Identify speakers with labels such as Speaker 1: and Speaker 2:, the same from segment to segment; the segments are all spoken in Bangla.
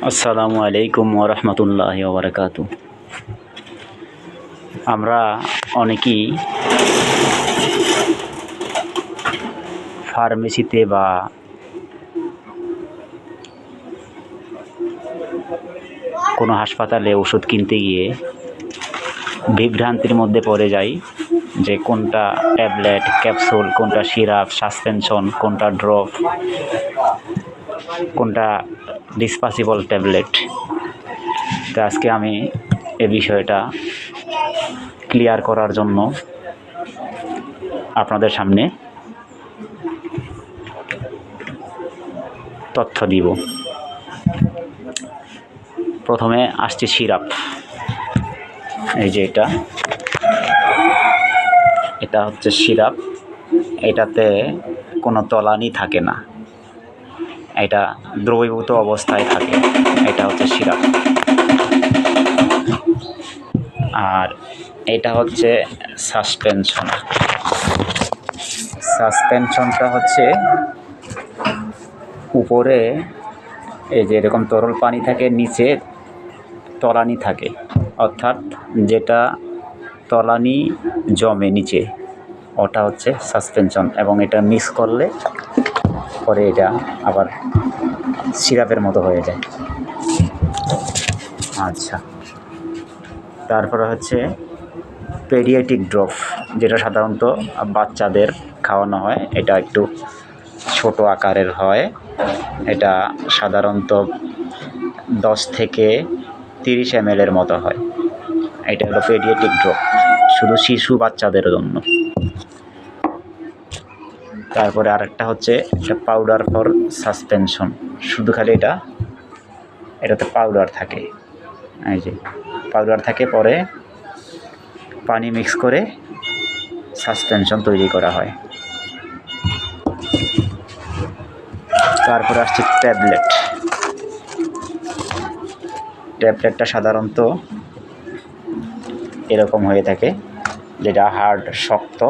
Speaker 1: আসসালামু আলাইকুম ওয়া রাহমাতুল্লাহি ওয়া বারাকাতুহু। আমরা অনেকেই ফার্মেসিতে বা কোনো হাসপাতালে ওষুধ কিনতে গিয়ে বিভ্রান্তির মধ্যে পড়ে যাই যে কোনটা ট্যাবলেট, ক্যাপসুল, কোনটা সিরাপ, সাসপেনশন, কোনটা ড্রপ, কোনটা ডিসপাসিবল ট্যাবলেট। তো আজকে আমি এ বিষয়টা ক্লিয়ার করার জন্য আপনাদের সামনে তথ্য দিব। প্রথমে আসছে সিরাপ। এই যে এটা হচ্ছে সিরাপ। এটাতে কোনো তলানি থাকে না, এটা দ্রবীভূত অবস্থায় থাকে। এটা হচ্ছে সিরাপ। আর এটা হচ্ছে সাসপেনশন। সাসপেনশনটা হচ্ছে উপরে এই যে এরকম তরল পানি থাকে, নিচে তলানি থাকে, অর্থাৎ যেটা তলানি জমে নিচে, ওটা হচ্ছে সাসপেনশন। এবং এটা মিক্স করলে পরে এটা আবার সিরাপের মতো হয়ে যায়। আচ্ছা, তারপরে হচ্ছে পেডিয়াট্রিক ড্রপ, যেটা সাধারণত বাচ্চাদের খাওয়ানো হয়। এটা একটু ছোট আকারের হয়। এটা সাধারণত 10 থেকে 30 ml মতো হয়। এটা হলো পেডিয়াট্রিক ড্রপ, শুধু শিশু বাচ্চাদের জন্য। তারপরে আরেকটা হচ্ছে পাউডার ফর সাসপেনশন। শুধু খালি এটাতে পাউডার থাকে। এই যে পাউডার থাকে, পরে পানি মিক্স করে সাসপেনশন তৈরি করা হয়। তারপরে আসছে ট্যাবলেট। ট্যাবলেটটা সাধারণত এরকম হয়ে থাকে, যেটা হার্ড, শক্ত।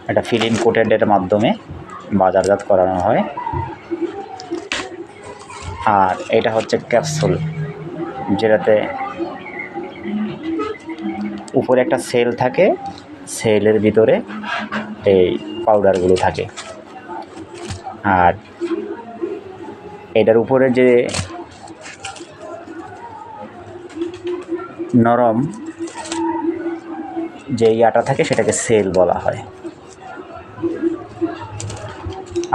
Speaker 1: এটা ফিল্ম কোটেডের মাধ্যমে বাজারজাত করানো হয়। আর এটা হচ্ছে ক্যাপসুল, যেটাতে উপরে একটা সেল থাকে, সেলের ভিতরে এই পাউডারগুলো থাকে। আর এটার উপরে যে নরম যে ইয়াটা থাকে, সেটাকে সেল বলা হয়।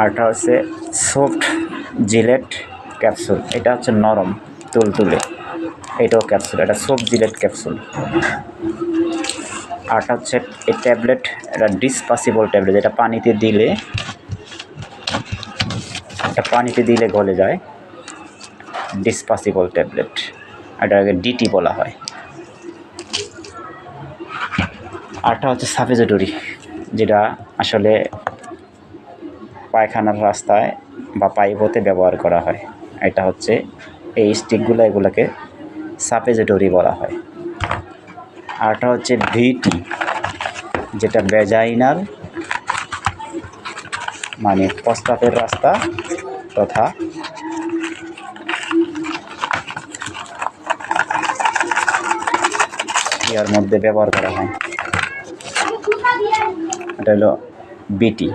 Speaker 1: আরটা হচ্ছে সফট জিলেট ক্যাপসুল। এটা হচ্ছে নরম, তুলতুলে। এটাও ক্যাপসুল, এটা সফট জিলেট ক্যাপসুল। আরটা হচ্ছে এই ট্যাবলেট, এটা ডিসপাসিবল ট্যাবলেট, যেটা পানিতে দিলে গলে যায়। ডিসপাসিবল ট্যাবলেট, এটাকে ডিটি বলা হয়। আরটা হচ্ছে সাপোজিটরি, যেটা আসলে পায়খানার রাস্তায় বা পাইপ হতে ব্যবহার করা হয়। এটা হচ্ছে এই স্টিকগুলো, এগুলোকে সাপোজিটরি বলা হয়। আরটা হচ্ছে ভিটি, যেটা ভ্যাজাইনাল, মানে প্রস্রাবের রাস্তা তথা ইয়ার মধ্যে ব্যবহার করা হয়। এটা হলো বিটি।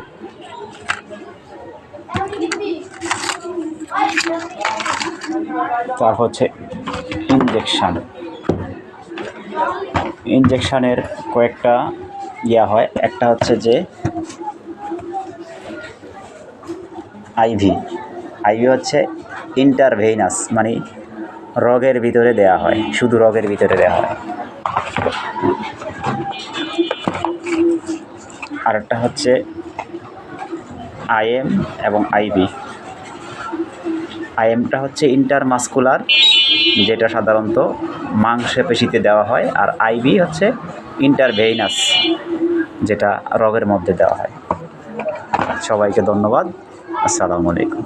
Speaker 1: তার হচ্ছে ইনজেকশানের কয়েকটা হয়। একটা হচ্ছে যে আইভি হচ্ছে ইন্টারভেইনাস, মানে রগের ভিতরে দেয়া হয়, শুধু রগের ভিতরে দেওয়া হয়। আরেকটা হচ্ছে আইএম এবং আইভি। আইএমটা হচ্ছে ইন্টারমাসকুলার, যেটা সাধারণত মাংসপেশিতে দেওয়া হয়। আর আইভি হচ্ছে ইন্টারভেইনাস, যেটা রগের মধ্যে দেওয়া হয়। সবাইকে ধন্যবাদ। আসসালামু আলাইকুম।